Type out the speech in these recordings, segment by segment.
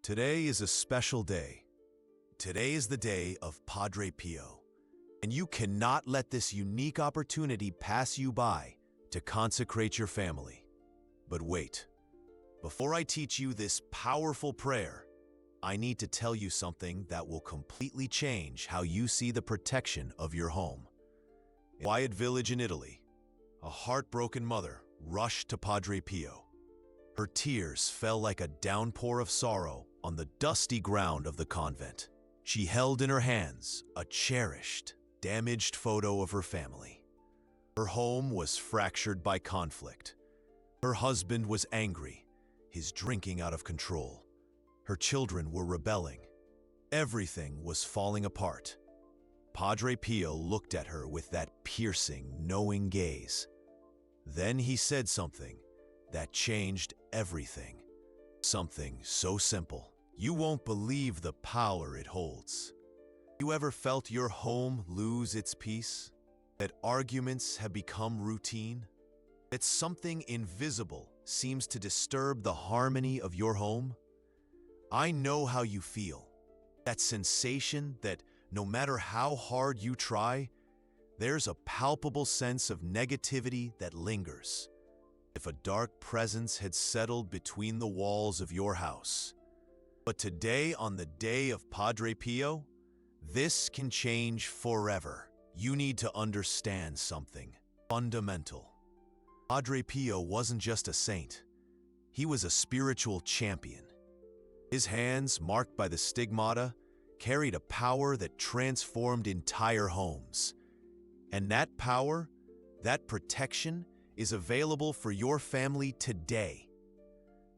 Today is a special day. Today is the day of Padre Pio, and you cannot let this unique opportunity pass you by to consecrate your family. But wait, before I teach you this powerful prayer, I need to tell you something that will completely change how you see the protection of your home. In a quiet village in Italy, a heartbroken mother rushed to Padre Pio. Her tears fell like a downpour of sorrow on the dusty ground of the convent. She held in her hands a cherished, damaged photo of her family. Her home was fractured by conflict. Her husband was angry, his drinking out of control. Her children were rebelling. Everything was falling apart. Padre Pio looked at her with that piercing, knowing gaze. Then he said something that changed everything. Something so simple, you won't believe the power it holds. You ever felt your home lose its peace? That arguments have become routine? That something invisible seems to disturb the harmony of your home? I know how you feel. That sensation that no matter how hard you try, there's a palpable sense of negativity that lingers. If a dark presence had settled between the walls of your house. But today, on the day of Padre Pio, this can change forever. You need to understand something fundamental. Padre Pio wasn't just a saint. He was a spiritual champion. His hands, marked by the stigmata, carried a power that transformed entire homes. And that power, that protection, is available for your family today.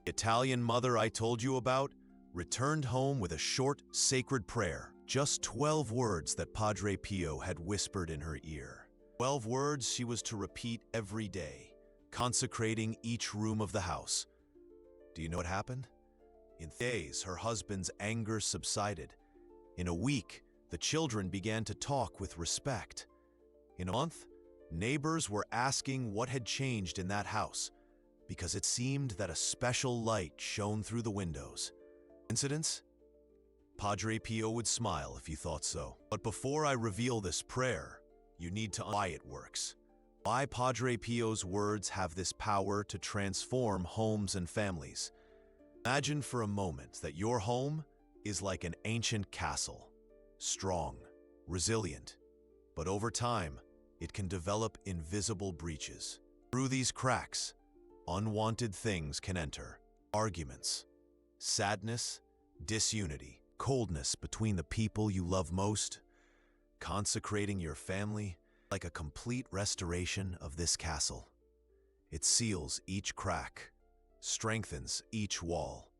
The Italian mother I told you about returned home with a short, sacred prayer, just 12 words that Padre Pio had whispered in her ear. 12 words she was to repeat every day, consecrating each room of the house. Do you know what happened? In days, her husband's anger subsided. In a week, the children began to talk with respect. In a month, neighbors were asking what had changed in that house because it seemed that a special light shone through the windows. Coincidence? Padre Pio would smile if you thought so. But before I reveal this prayer, you need to understand why it works. Why Padre Pio's words have this power to transform homes and families. Imagine for a moment that your home is like an ancient castle, strong, resilient, but over time, it can develop invisible breaches. Through these cracks, unwanted things can enter. Arguments, sadness, disunity, coldness between the people you love most. Consecrating your family like a complete restoration of this castle. It seals each crack, strengthens each wall,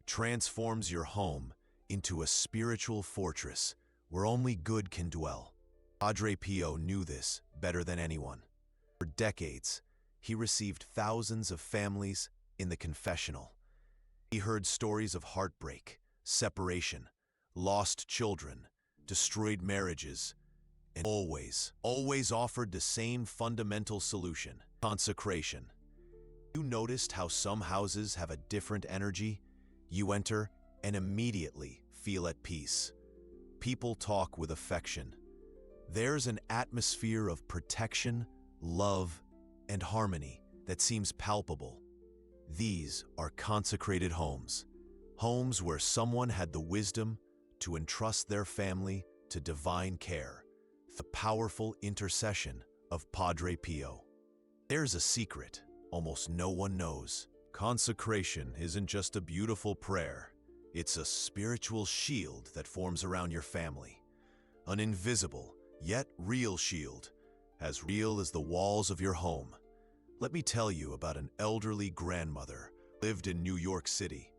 transforms your home into a spiritual fortress where only good can dwell. Padre Pio knew this better than anyone. For decades, he received thousands of families in the confessional. He heard stories of heartbreak, separation, lost children, destroyed marriages, and always offered the same fundamental solution: consecration. You noticed how some houses have a different energy? You enter and immediately feel at peace. People talk with affection. There's an atmosphere of protection, love, and harmony that seems palpable. These are consecrated homes. Homes where someone had the wisdom to entrust their family to divine care. The powerful intercession of Padre Pio. There's a secret almost no one knows. Consecration isn't just a beautiful prayer. It's a spiritual shield that forms around your family. An invisible, yet real shield, as real as the walls of your home. Let me tell you about an elderly grandmother who lived in New York City.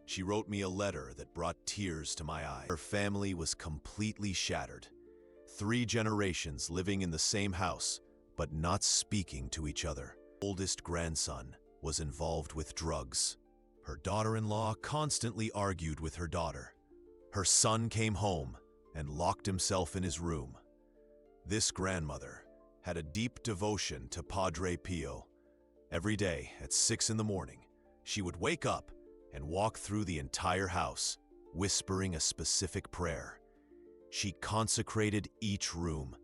She wrote me a letter that brought tears to my eyes. Her family was completely shattered. 3 generations living in the same house, but not speaking to each other. Oldest grandson was involved with drugs. Her daughter-in-law constantly argued with her daughter. Her son came home and locked himself in his room. This grandmother had a deep devotion to Padre Pio. Every day at 6 in the morning, she would wake up and walked through the entire house, whispering a specific prayer. She consecrated each room,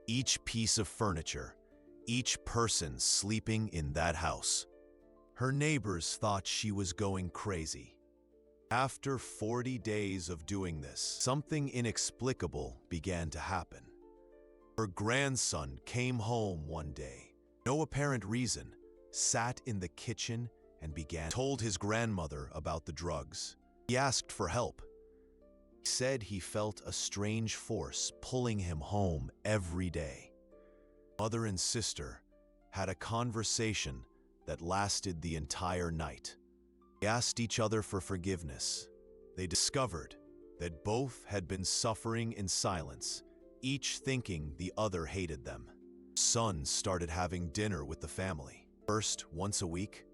each piece of furniture, each person sleeping in that house. Her neighbors thought she was going crazy. After 40 days of doing this, something inexplicable began to happen. Her grandson came home one day, no apparent reason, sat in the kitchen and told his grandmother about the drugs. He asked for help. He said he felt a strange force pulling him home every day. Mother and sister had a conversation that lasted the entire night. They asked each other for forgiveness. They discovered that both had been suffering in silence, each thinking the other hated them. Son started having dinner with the family, first once a week,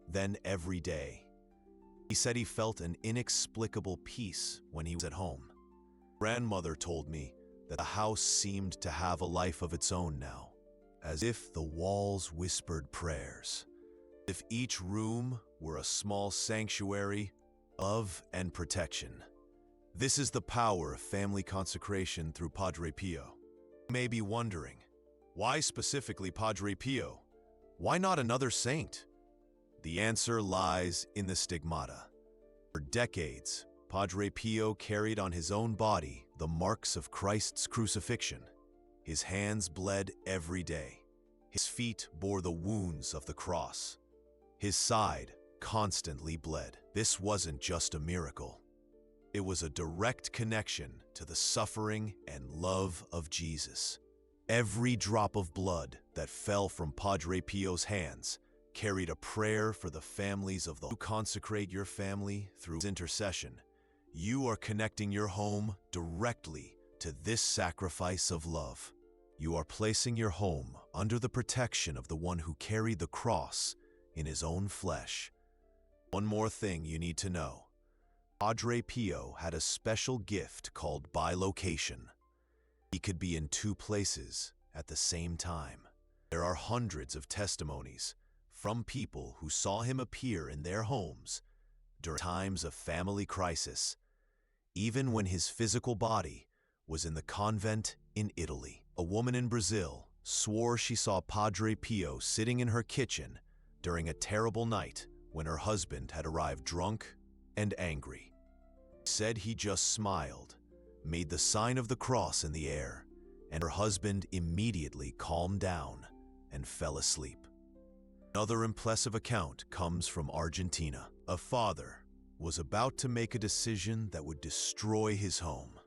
then every day. He said he felt an inexplicable peace when he was at home. Grandmother told me that the house seemed to have a life of its own now, as if the walls whispered prayers, if each room were a small sanctuary of love and protection. This is the power of family consecration through Padre Pio. You may be wondering, why specifically Padre Pio? Why not another saint? The answer lies in the stigmata. For decades, Padre Pio carried on his own body the marks of Christ's crucifixion. His hands bled every day. His feet bore the wounds of the cross. His side constantly bled. This wasn't just a miracle. It was a direct connection to the suffering and love of Jesus. Every drop of blood that fell from Padre Pio's hands carried a prayer for the families of the who consecrate your family through intercession. You are connecting your home directly to this sacrifice of love. You are placing your home under the protection of the one who carried the cross in his own flesh. One more thing you need to know. Padre Pio had a special gift called bilocation. He could be in two places at the same time. There are hundreds of testimonies from people who saw him appear in their homes during times of family crisis, even when his physical body was in the convent in Italy. A woman in Brazil swore she saw Padre Pio sitting in her kitchen during a terrible night when her husband had arrived drunk and angry. Said he just smiled, made the sign of the cross in the air, and her husband immediately calmed down and fell asleep. Another impressive account comes from Argentina. A father was about to make a decision that would destroy his home.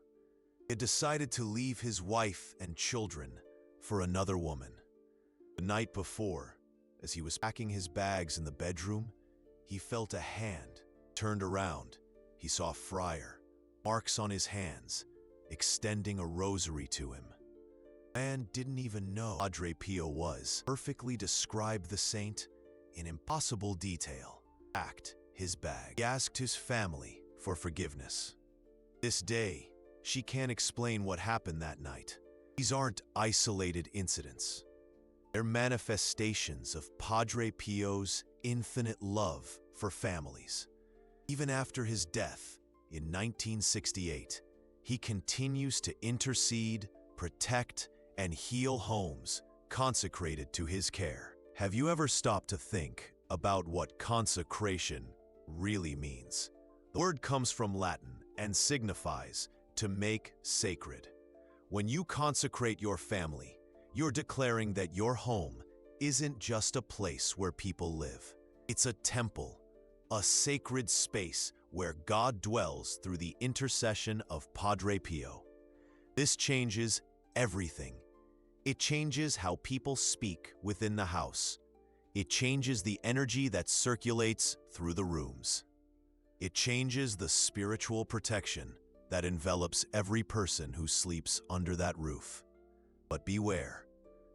He had decided to leave his wife and children for another woman. The night before, as he was packing his bags in the bedroom, he felt a hand. Turned around, he saw a friar, marks on his hands, extending a rosary to him. The man didn't even know Padre Pio was. Perfectly described the saint in impossible detail. Packed his bag. He asked his family for forgiveness. This day, she can't explain what happened that night. These aren't isolated incidents. They're manifestations of Padre Pio's infinite love for families. Even after his death in 1968, he continues to intercede, protect, and heal homes consecrated to his care. Have you ever stopped to think about what consecration really means? The word comes from Latin and signifies to make sacred. When you consecrate your family, you're declaring that your home isn't just a place where people live. It's a temple, a sacred space where God dwells through the intercession of Padre Pio. This changes everything. It changes how people speak within the house. It changes the energy that circulates through the rooms. It changes the spiritual protection that envelops every person who sleeps under that roof. But beware,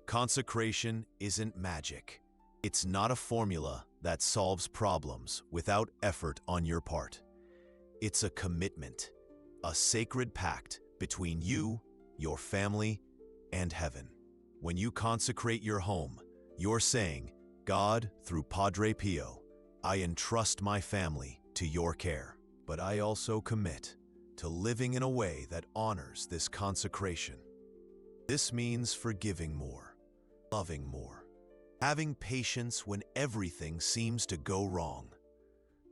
consecration isn't magic. It's not a formula that solves problems without effort on your part. It's a commitment, a sacred pact between you, your family, and heaven. When you consecrate your home, you're saying, God, through Padre Pio, I entrust my family to to your care. But I also commit to living in a way that honors this consecration. This means forgiving more, loving more, having patience when everything seems to go wrong,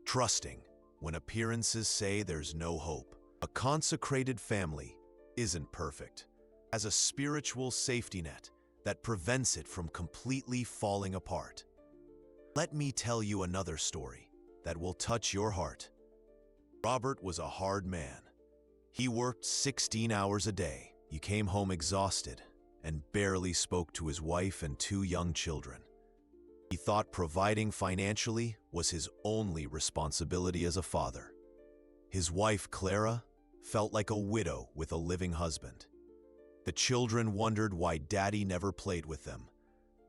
trusting when appearances say there's no hope. A consecrated family isn't perfect, as a spiritual safety net that prevents it from completely falling apart. Let me tell you another story that will touch your heart. Robert was a hard man. He worked 16 hours a day. He came home exhausted and barely spoke to his wife and 2 young children. He thought providing financially was his only responsibility as a father. His wife, Clara, felt like a widow with a living husband. The children wondered why Daddy never played with them.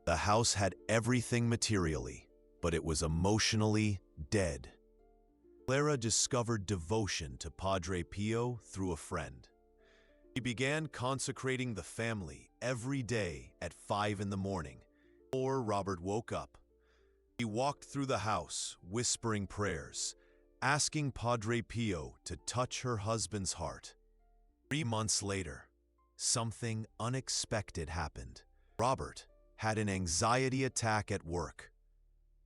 The house had everything materially, but it was emotionally dead. Clara discovered devotion to Padre Pio through a friend. He began consecrating the family every day at 5 in the morning. Before Robert woke up, he walked through the house whispering prayers, asking Padre Pio to touch her husband's heart. 3 months later, something unexpected happened. Robert had an anxiety attack at work.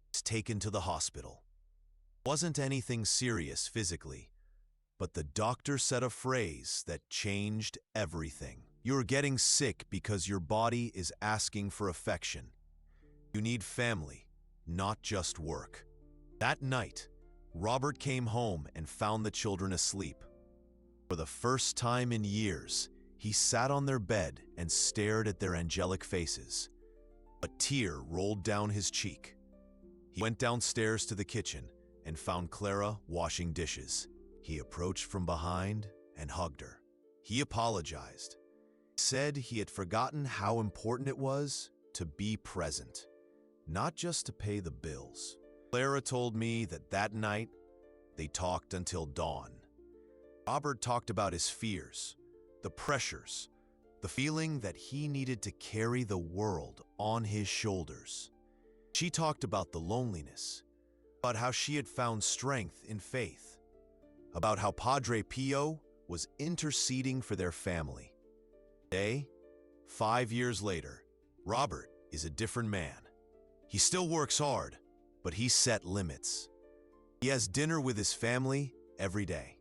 He was taken to the hospital. It wasn't anything serious physically, but the doctor said a phrase that changed everything. You're getting sick because your body is asking for affection. You need family, not just work. That night, Robert came home and found the children asleep. For the first time in years, he sat on their bed and stared at their angelic faces. A tear rolled down his cheek. He went downstairs to the kitchen and found Clara washing dishes. He approached from behind and hugged her. He apologized, said he had forgotten how important it was to be present, not just to pay the bills. Clara told me that that night, they talked until dawn. Robert talked about his fears, the pressures, the feeling that he needed to carry the world on his shoulders. She talked about the loneliness, about how she had found strength in faith, about how Padre Pio was interceding for their family. Today, 5 years later, Robert is a different man. He still works hard, but he set limits. He has dinner with his family every day.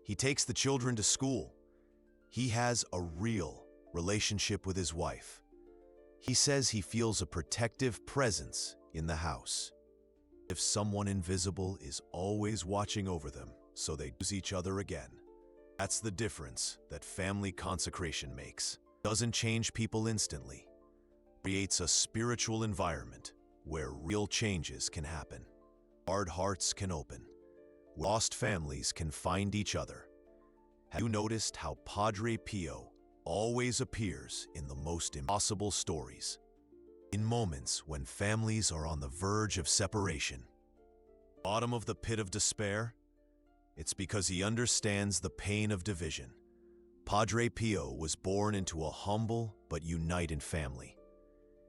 He takes the children to school. He has a real relationship with his wife. He says he feels a protective presence in the house. If someone invisible is always watching over them so they lose each other again. That's the difference that family consecration makes. Doesn't change people instantly. Creates a spiritual environment where real changes can happen. Hard hearts can open. Lost families can find each other. Have you noticed how Padre Pio always appears in the most impossible stories? In moments when families are on the verge of separation. Bottom of the pit of despair? It's because he understands the pain of division. Padre Pio was born into a humble but united family.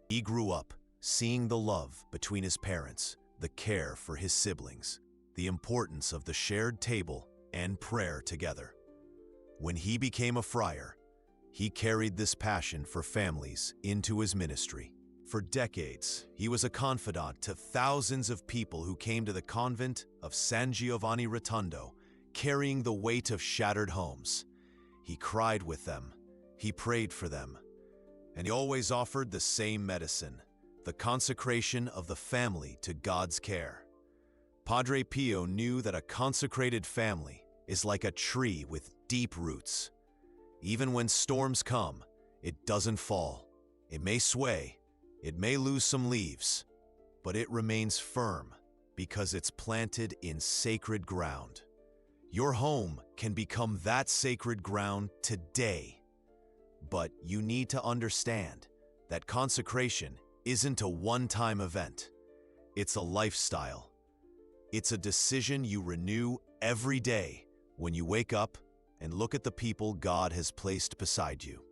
He grew up seeing the love between his parents, the care for his siblings, the importance of the shared table and prayer together. When he became a friar, he carried this passion for families into his ministry. For decades, he was a confidant to thousands of people who came to the convent of San Giovanni Rotondo, carrying the weight of shattered homes. He cried with them, he prayed for them, and he always offered the same medicine, the consecration of the family to God's care. Padre Pio knew that a consecrated family is like a tree with deep roots. Even when storms come, it doesn't fall. It may sway, it may lose some leaves, but it remains firm because it's planted in sacred ground. Your home can become that sacred ground today. But you need to understand that consecration isn't a one-time event. It's a lifestyle. It's a decision you renew every day when you wake up and look at the people God has placed beside you.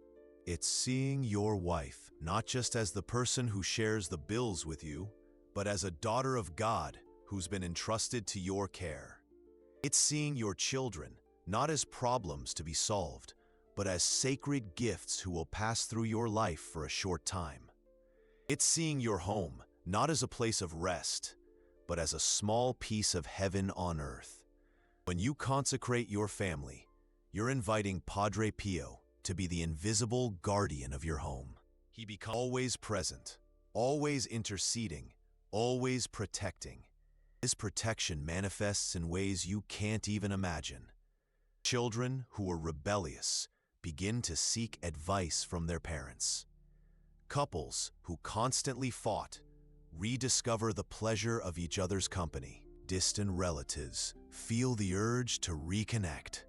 It's seeing your wife not just as the person who shares the bills with you, but as a daughter of God who's been entrusted to your care. It's seeing your children not as problems to be solved, but as sacred gifts who will pass through your life for a short time. It's seeing your home not as a place of rest, but as a small piece of heaven on earth. When you consecrate your family, you're inviting Padre Pio to be the invisible guardian of your home. He becomes always present, always interceding, always protecting. His protection manifests in ways you can't even imagine. Children who are rebellious begin to seek advice from their parents. Couples who constantly fought rediscover the pleasure of each other's company. Distant relatives feel the urge to reconnect.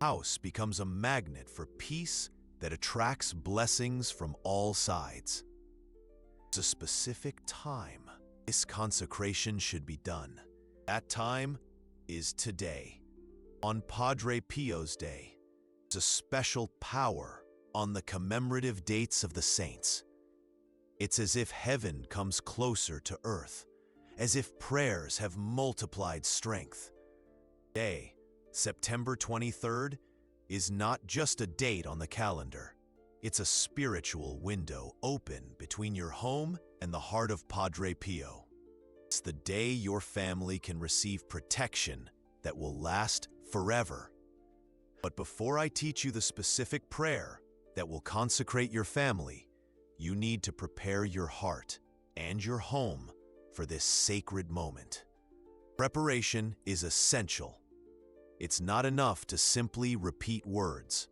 House becomes a magnet for peace that attracts blessings from all sides. It's a specific time this consecration should be done. That time is today. On Padre Pio's Day, there's a special power on the commemorative dates of the saints. It's as if heaven comes closer to earth, as if prayers have multiplied strength. Today, September 23rd, is not just a date on the calendar. It's a spiritual window open between your home and the heart of Padre Pio. It's the day your family can receive protection that will last forever. But before I teach you the specific prayer that will consecrate your family, you need to prepare your heart and your home for this sacred moment. Preparation is essential. It's not enough to simply repeat words.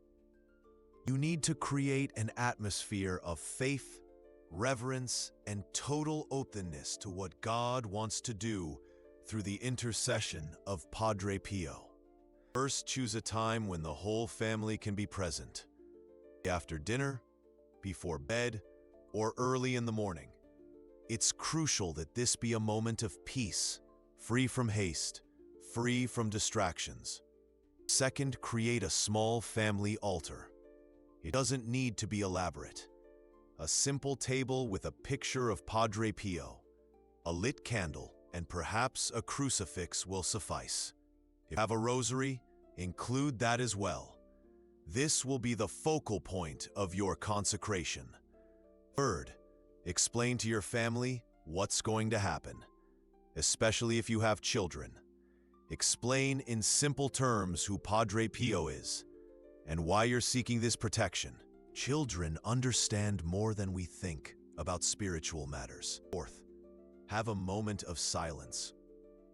You need to create an atmosphere of faith, reverence, and total openness to what God wants to do through the intercession of Padre Pio. First, choose a time when the whole family can be present. After dinner, before bed, or early in the morning. It's crucial that this be a moment of peace, free from haste, free from distractions. Second, create a small family altar. It doesn't need to be elaborate. A simple table with a picture of Padre Pio, a lit candle, and perhaps a crucifix will suffice. If you have a rosary, include that as well. This will be the focal point of your consecration. Third, explain to your family what's going to happen, especially if you have children. Explain in simple terms who Padre Pio is and why you're seeking this protection. Children understand more than we think about spiritual matters. Fourth, have a moment of silence.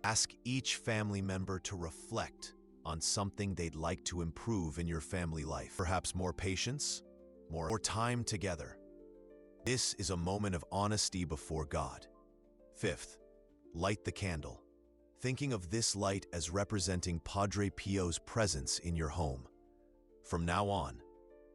Ask each family member to reflect on something they'd like to improve in your family life. Perhaps more patience, more time together. This is a moment of honesty before God. Fifth, light the candle, thinking of this light as representing Padre Pio's presence in your home. From now on,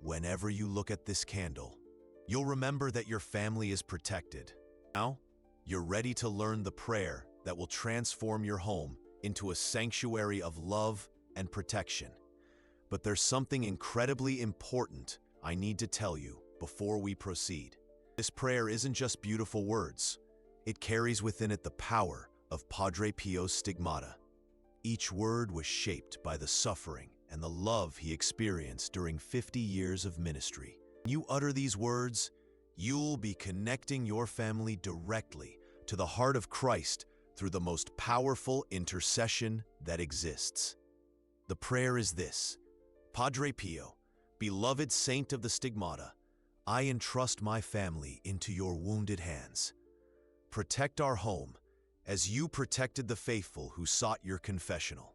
whenever you look at this candle, you'll remember that your family is protected. Now, you're ready to learn the prayer that will transform your home into a sanctuary of love and protection. But there's something incredibly important I need to tell you before we proceed. This prayer isn't just beautiful words. It carries within it the power of Padre Pio's stigmata. Each word was shaped by the suffering and the love he experienced during 50 years of ministry. When you utter these words, you'll be connecting your family directly to the heart of Christ through the most powerful intercession that exists. The prayer is this: Padre Pio, beloved saint of the stigmata, I entrust my family into your wounded hands. Protect our home as you protected the faithful who sought your confessional.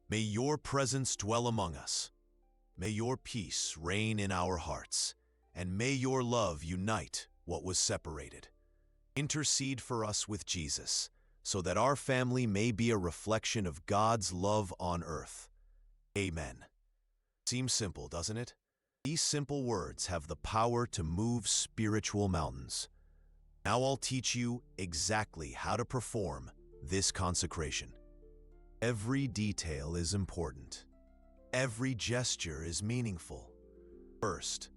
May your presence dwell among us. May your peace reign in our hearts, and may your love unite what was separated. Intercede for us with Jesus, so that our family may be a reflection of God's love on earth. Amen. Seems simple, doesn't it? These simple words have the power to move spiritual mountains. Now I'll teach you exactly how to perform this consecration. Every detail is important. Every gesture is meaningful. First,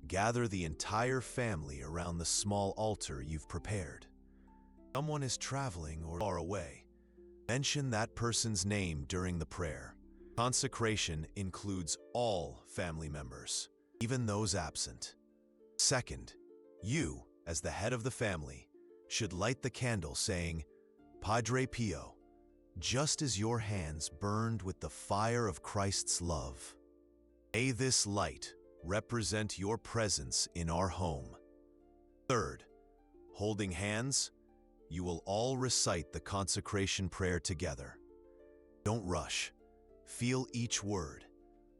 gather the entire family around the small altar you've prepared. Someone is traveling or far away. Mention that person's name during the prayer. Consecration includes all family members, even those absent. Second, you, as the head of the family, should light the candle saying, Padre Pio, just as your hands burned with the fire of Christ's love. May this light represent your presence in our home. Third, holding hands, you will all recite the consecration prayer together. Don't rush. Feel each word.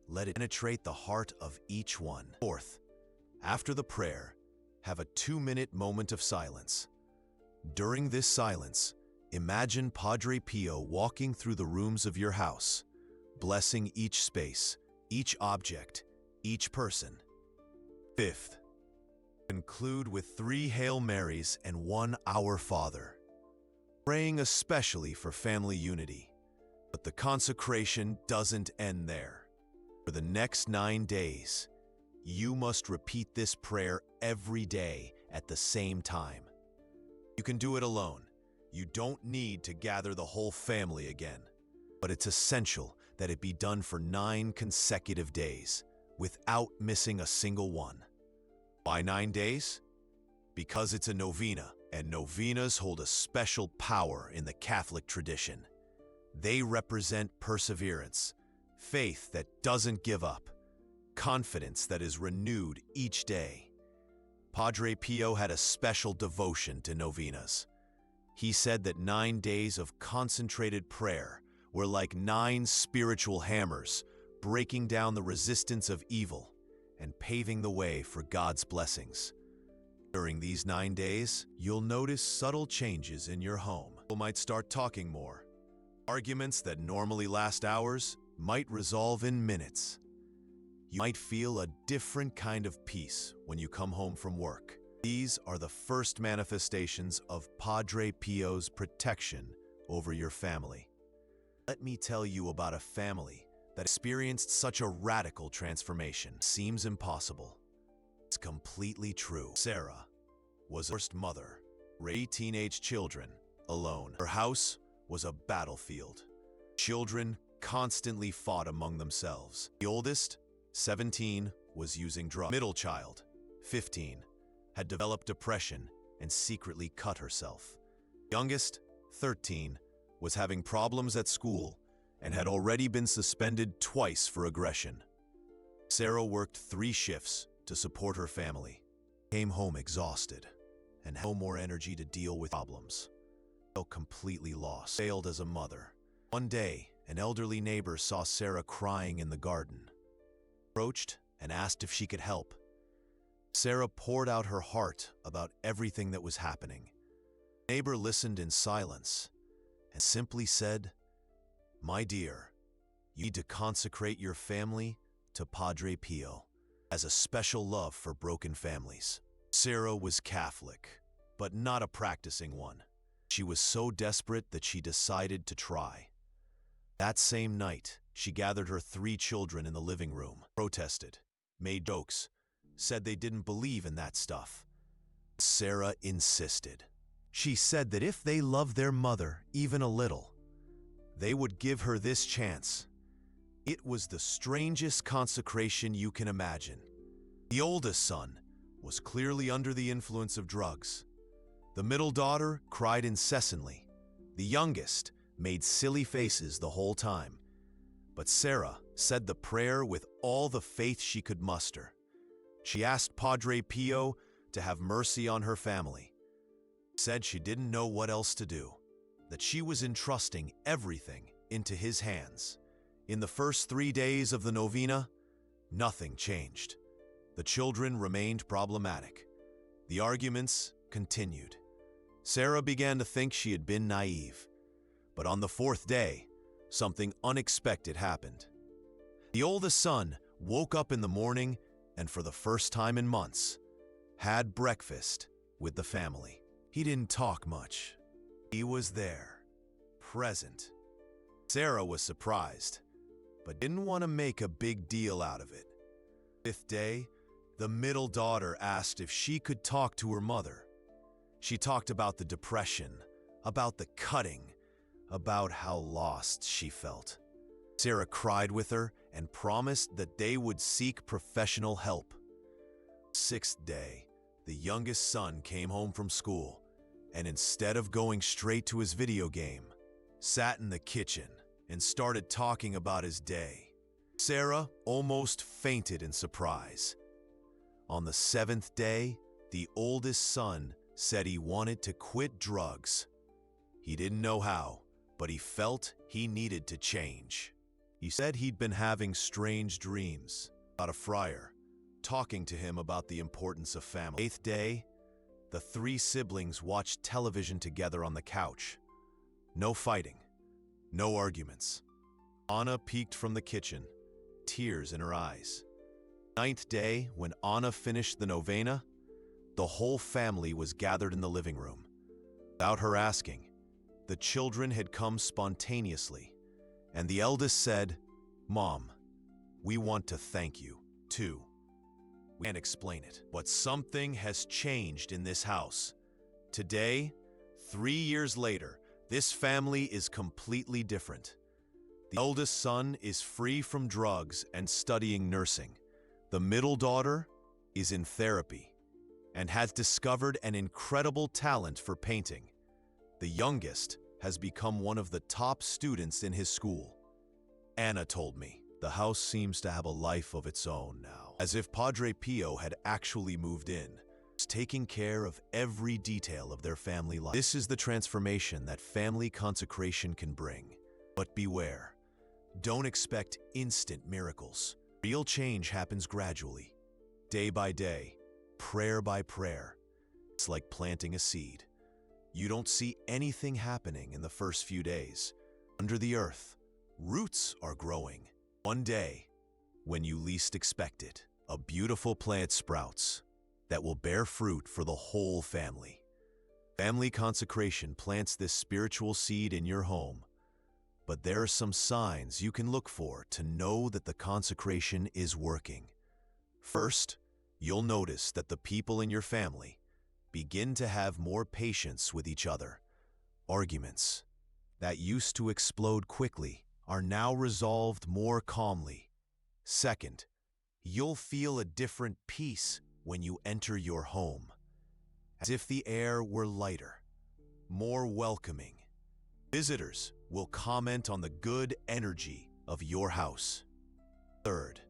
Let it penetrate the heart of each one. Fourth, after the prayer, have a 2-minute moment of silence. During this silence, imagine Padre Pio walking through the rooms of your house, blessing each space, each object, each person. Fifth, conclude with 3 Hail Marys and 1 Our Father, praying especially for family unity. But the consecration doesn't end there. For the next 9 days, you must repeat this prayer every day at the same time. You can do it alone. You don't need to gather the whole family again. But it's essential that it be done for 9 consecutive days, without missing a single one. Why 9 days? Because it's a novena, and novenas hold a special power in the Catholic tradition. They represent perseverance, faith that doesn't give up, confidence that is renewed each day. Padre Pio had a special devotion to novenas. He said that 9 days of concentrated prayer were like 9 spiritual hammers, breaking down the resistance of evil and paving the way for God's blessings. During these 9 days, you'll notice subtle changes in your home. People might start talking more. Arguments that normally last hours might resolve in minutes. You might feel a different kind of peace when you come home from work. These are the first manifestations of Padre Pio's protection over your family. Let me tell you about a family that experienced such a radical transformation. Seems impossible. It's completely true. Sarah was a first mother, raised teenage children alone. Her house was a battlefield. Children constantly fought among themselves. The oldest, 17, was using drugs. Middle child, 15, had developed depression and secretly cut herself. Youngest, 13, was having problems at school and had already been suspended twice for aggression. Sarah worked 3 shifts to support her family, came home exhausted, and had no more energy to deal with problems. Felt completely lost, failed as a mother. One day, an elderly neighbor saw Sarah crying in the garden, approached and asked if she could help. Sarah poured out her heart about everything that was happening. The neighbor listened in silence and simply said, "My dear, you need to consecrate your family to Padre Pio as a special love for broken families." Sarah was Catholic, but not a practicing one. She was so desperate that she decided to try. That same night, she gathered her 3 children in the living room, protested, made jokes, said they didn't believe in that stuff. Sarah insisted. She said that if they loved their mother even a little, they would give her this chance. It was the strangest consecration you can imagine. The oldest son was clearly under the influence of drugs. The middle daughter cried incessantly. The youngest made silly faces the whole time. But Sarah said the prayer with all the faith she could muster. She asked Padre Pio to have mercy on her family. Said she didn't know what else to do, that she was entrusting everything into his hands. In the first 3 days of the novena, nothing changed. The children remained problematic. The arguments continued. Sarah began to think she had been naive. But on the 4th day, something unexpected happened. The oldest son woke up in the morning and for the first time in months, had breakfast with the family. He didn't talk much. He was there, present. Sarah was surprised, but didn't want to make a big deal out of it. 5th day, the middle daughter asked if she could talk to her mother. She talked about the depression, about the cutting, about how lost she felt. Sarah cried with her and promised that they would seek professional help. Sixth day, the youngest son came home from school, and instead of going straight to his video game, sat in the kitchen and started talking about his day. Sarah almost fainted in surprise. On the seventh day, the oldest son said he wanted to quit drugs. He didn't know how, but he felt he needed to change. He said he'd been having strange dreams about a friar talking to him about the importance of family. Eighth day, the three siblings watched television together on the couch. No fighting, no arguments. Anna peeked from the kitchen, tears in her eyes. Ninth day, when Anna finished the novena, the whole family was gathered in the living room. Without her asking, the children had come spontaneously, and the eldest said, "Mom, we want to thank you, too. We can't explain it, but something has changed in this house. Today, 3 years later, this family is completely different. The eldest son is free from drugs and studying nursing. The middle daughter is in therapy and has discovered an incredible talent for painting. The youngest has become one of the top students in his school. Anna told me, the house seems to have a life of its own now, as if Padre Pio had actually moved in, taking care of every detail of their family life. This is the transformation that family consecration can bring. But beware, don't expect instant miracles. Real change happens gradually, day by day, prayer by prayer. It's like planting a seed. You don't see anything happening in the first few days. Under the earth, roots are growing. One day, when you least expect it, a beautiful plant sprouts that will bear fruit for the whole family. Family consecration plants this spiritual seed in your home, but there are some signs you can look for to know that the consecration is working. First, you'll notice that the people in your family begin to have more patience with each other. Arguments that used to explode quickly are now resolved more calmly. Second, you'll feel a different peace when you enter your home, as if the air were lighter, more welcoming. Visitors will comment on the good energy of your house. Third,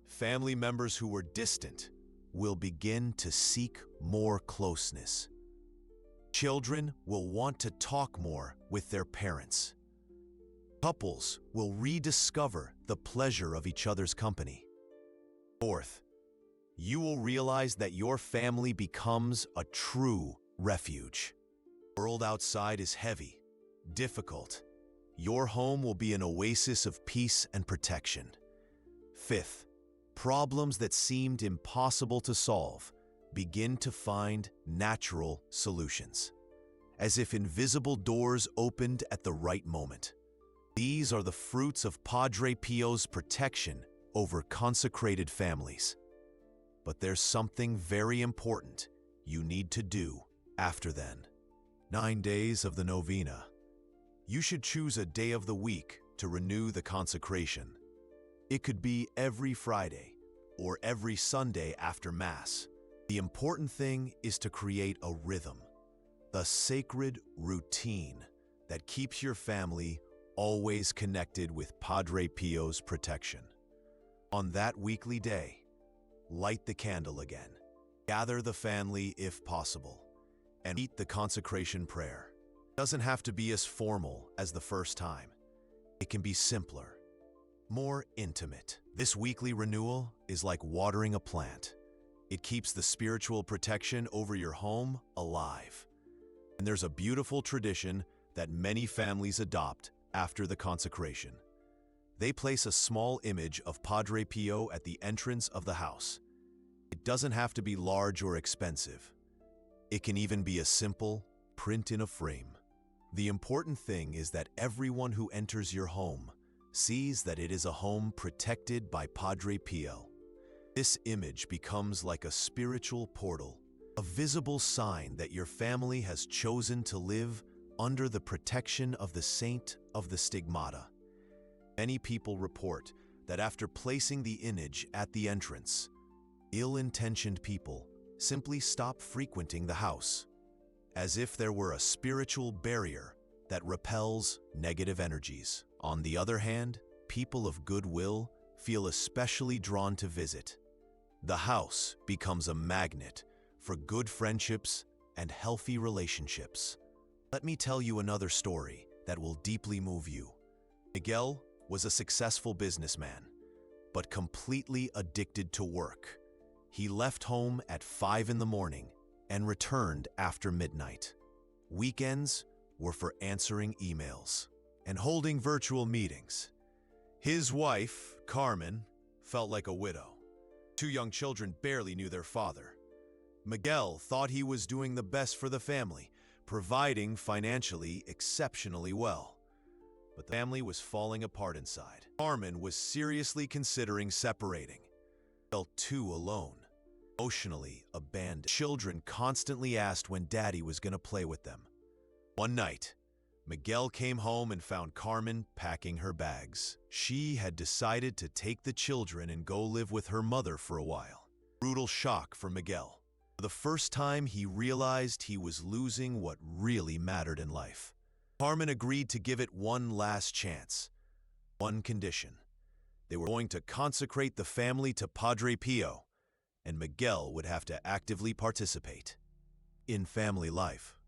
family members who were distant will begin to seek more closeness. Children will want to talk more with their parents. Couples will rediscover the pleasure of each other's company. Fourth, you will realize that your family becomes a true refuge. The world outside is heavy, difficult. Your home will be an oasis of peace and protection. Fifth, problems that seemed impossible to solve begin to find natural solutions, as if invisible doors opened at the right moment. These are the fruits of Padre Pio's protection over consecrated families. But there's something very important you need to do after then. 9 days of the novena. You should choose a day of the week to renew the consecration. It could be every Friday or every Sunday after Mass. The important thing is to create a rhythm, the sacred routine that keeps your family always connected with Padre Pio's protection. On that weekly day, light the candle again, gather the family if possible, and read the consecration prayer. It doesn't have to be as formal as the first time. It can be simpler, more intimate. This weekly renewal is like watering a plant. It keeps the spiritual protection over your home alive. And there's a beautiful tradition that many families adopt after the consecration. They place a small image of Padre Pio at the entrance of the house. It doesn't have to be large or expensive. It can even be a simple print in a frame. The important thing is that everyone who enters your home sees that it is a home protected by Padre Pio. This image becomes like a spiritual portal, a visible sign that your family has chosen to live under the protection of the Saint of the Stigmata. Many people report that after placing the image at the entrance, ill-intentioned people simply stop frequenting the house, as if there were a spiritual barrier that repels negative energies. On the other hand, people of goodwill feel especially drawn to visit. The house becomes a magnet for good friendships and healthy relationships. Let me tell you another story that will deeply move you. Miguel was a successful businessman, but completely addicted to work. He left home at 5 in the morning and returned after midnight. Weekends were for answering emails and holding virtual meetings. His wife, Carmen, felt like a widow. 2 young children barely knew their father. Miguel thought he was doing the best for the family, providing financially exceptionally well. But the family was falling apart inside. Carmen was seriously considering separating. Felt too alone, emotionally abandoned. Children constantly asked when Daddy was going to play with them. One night, Miguel came home and found Carmen packing her bags. She had decided to take the children and go live with her mother for a while. Brutal shock for Miguel. For the first time, he realized he was losing what really mattered in life. Carmen agreed to give it one last chance. One condition. They were going to consecrate the family to Padre Pio, and Miguel would have to actively participate. In family life,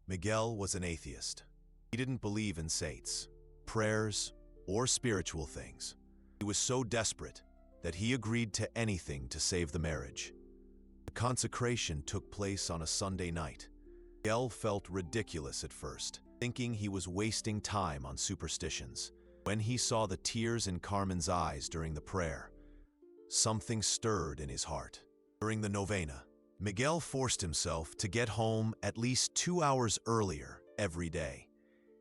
Miguel was an atheist. He didn't believe in saints, prayers, or spiritual things. He was so desperate that he agreed to anything to save the marriage. The consecration took place on a Sunday night. Miguel felt ridiculous at first, thinking he was wasting time on superstitions. When he saw the tears in Carmen's eyes during the prayer, something stirred in his heart. During the novena, Miguel forced himself to get home at least 2 hours earlier every day.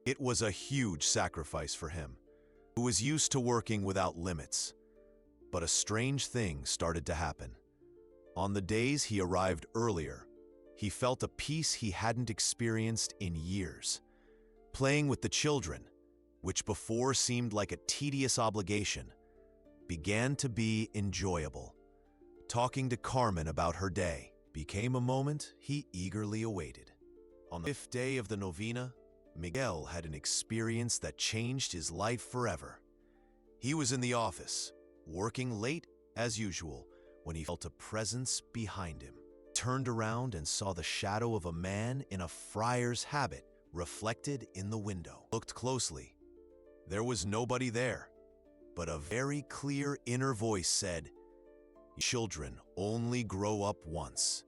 It was a huge sacrifice for him, who was used to working without limits. But a strange thing started to happen. On the days he arrived earlier, he felt a peace he hadn't experienced in years. Playing with the children, which before seemed like a tedious obligation, began to be enjoyable. Talking to Carmen about her day became a moment he eagerly awaited. On the 5th day of the novena, Miguel had an experience that changed his life forever. He was in the office, working late as usual, when he felt a presence behind him. He turned around and saw the shadow of a man in a friar's habit reflected in the window. Looked closely. There was nobody there, but a very clear inner voice said, "Children only grow up once.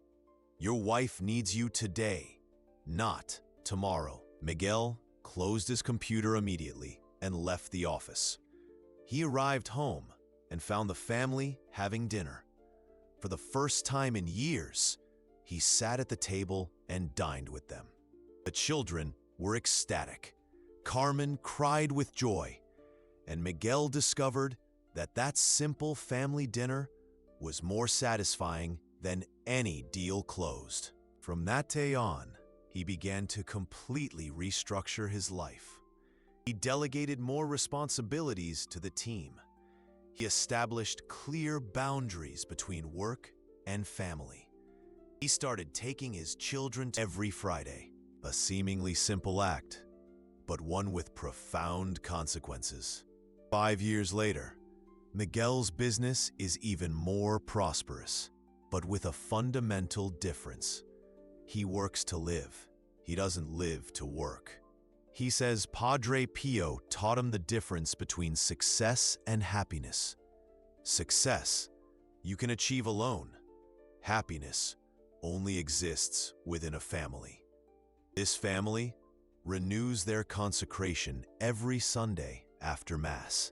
Your wife needs you today, not tomorrow." Miguel closed his computer immediately and left the office. He arrived home and found the family having dinner. For the first time in years, he sat at the table and dined with them. The children were ecstatic. Carmen cried with joy, and Miguel discovered that that simple family dinner was more satisfying than any deal closed. From that day on, he began to completely restructure his life. He delegated more responsibilities to the team. He established clear boundaries between work and family. He started taking his children every Friday, a seemingly simple act, but one with profound consequences. 5 years later, Miguel's business is even more prosperous, but with a fundamental difference. He works to live. He doesn't live to work. He says Padre Pio taught him the difference between success and happiness. Success you can achieve alone. Happiness only exists within a family. This family renews their consecration every Sunday after Mass.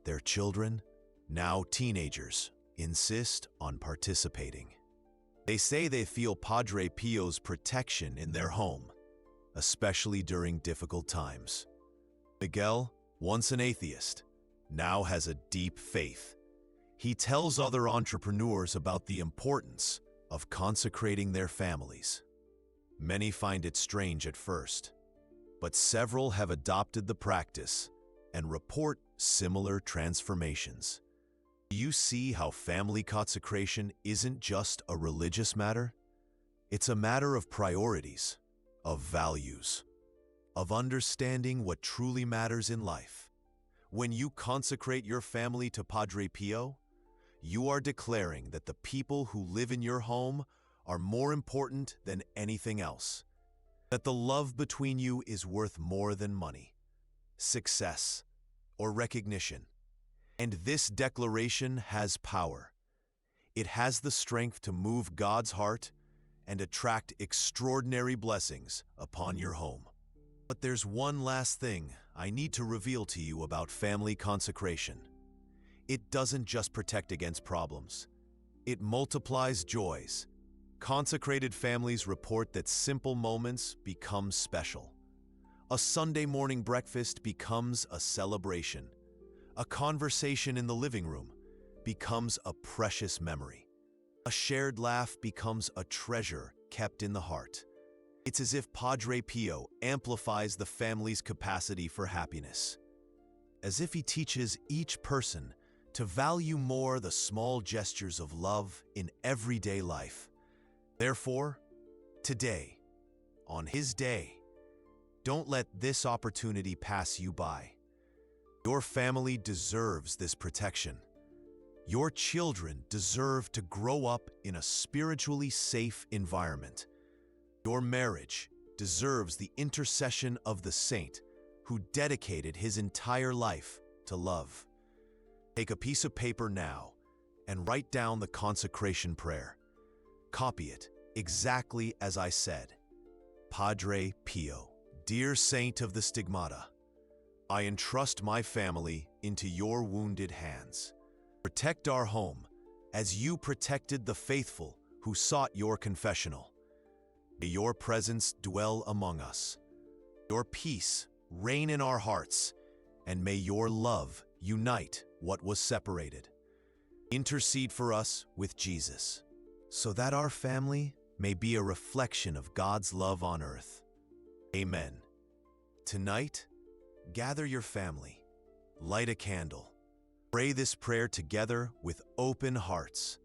Their children, now teenagers, insist on participating. They say they feel Padre Pio's protection in their home, especially during difficult times. Miguel, once an atheist, now has a deep faith. He tells other entrepreneurs about the importance of consecrating their families. Many find it strange at first, but several have adopted the practice and report similar transformations. Do you see how family consecration isn't just a religious matter? It's a matter of priorities, of values, of understanding what truly matters in life. When you consecrate your family to Padre Pio, you are declaring that the people who live in your home are more important than anything else, that the love between you is worth more than money, success, or recognition. And this declaration has power. It has the strength to move God's heart and attract extraordinary blessings upon your home. But there's one last thing I need to reveal to you about family consecration. It doesn't just protect against problems. It multiplies joys. Consecrated families report that simple moments become special. A Sunday morning breakfast becomes a celebration. A conversation in the living room becomes a precious memory. A shared laugh becomes a treasure kept in the heart. It's as if Padre Pio amplifies the family's capacity for happiness, as if he teaches each person to value more the small gestures of love in everyday life. Therefore, today, on his day, don't let this opportunity pass you by. Your family deserves this protection. Your children deserve to grow up in a spiritually safe environment. Your marriage deserves the intercession of the saint who dedicated his entire life to love. Take a piece of paper now and write down the consecration prayer. Copy it exactly as I said. Padre Pio, dear saint of the stigmata, I entrust my family into your wounded hands. Protect our home as you protected the faithful who sought your confessional. May your presence dwell among us. Your peace reign in our hearts, and may your love unite what was separated. Intercede for us with Jesus, so that our family may be a reflection of God's love on earth. Amen. Tonight, gather your family, light a candle, pray this prayer together with open hearts,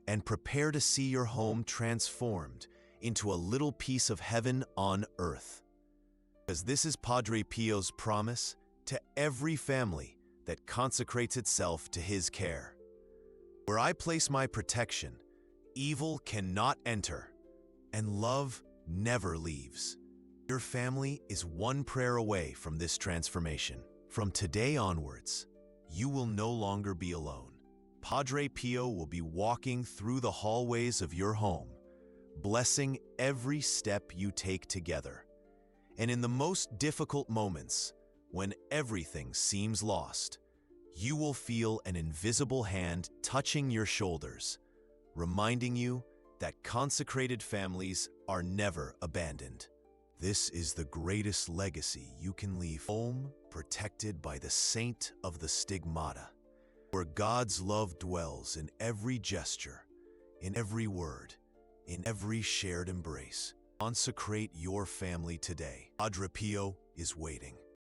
and prepare to see your home transformed into a little piece of heaven on earth. Because this is Padre Pio's promise to every family that consecrates itself to his care. Where I place my protection, evil cannot enter, and love never leaves. Your family is one prayer away from this transformation. From today onwards, you will no longer be alone. Padre Pio will be walking through the hallways of your home, blessing every step you take together. And in the most difficult moments, when everything seems lost, you will feel an invisible hand touching your shoulders, reminding you that consecrated families are never abandoned. This is the greatest legacy you can leave. Home protected by the saint of the stigmata, where God's love dwells in every gesture, in every word, in every shared embrace. Consecrate your family today. Padre Pio is waiting.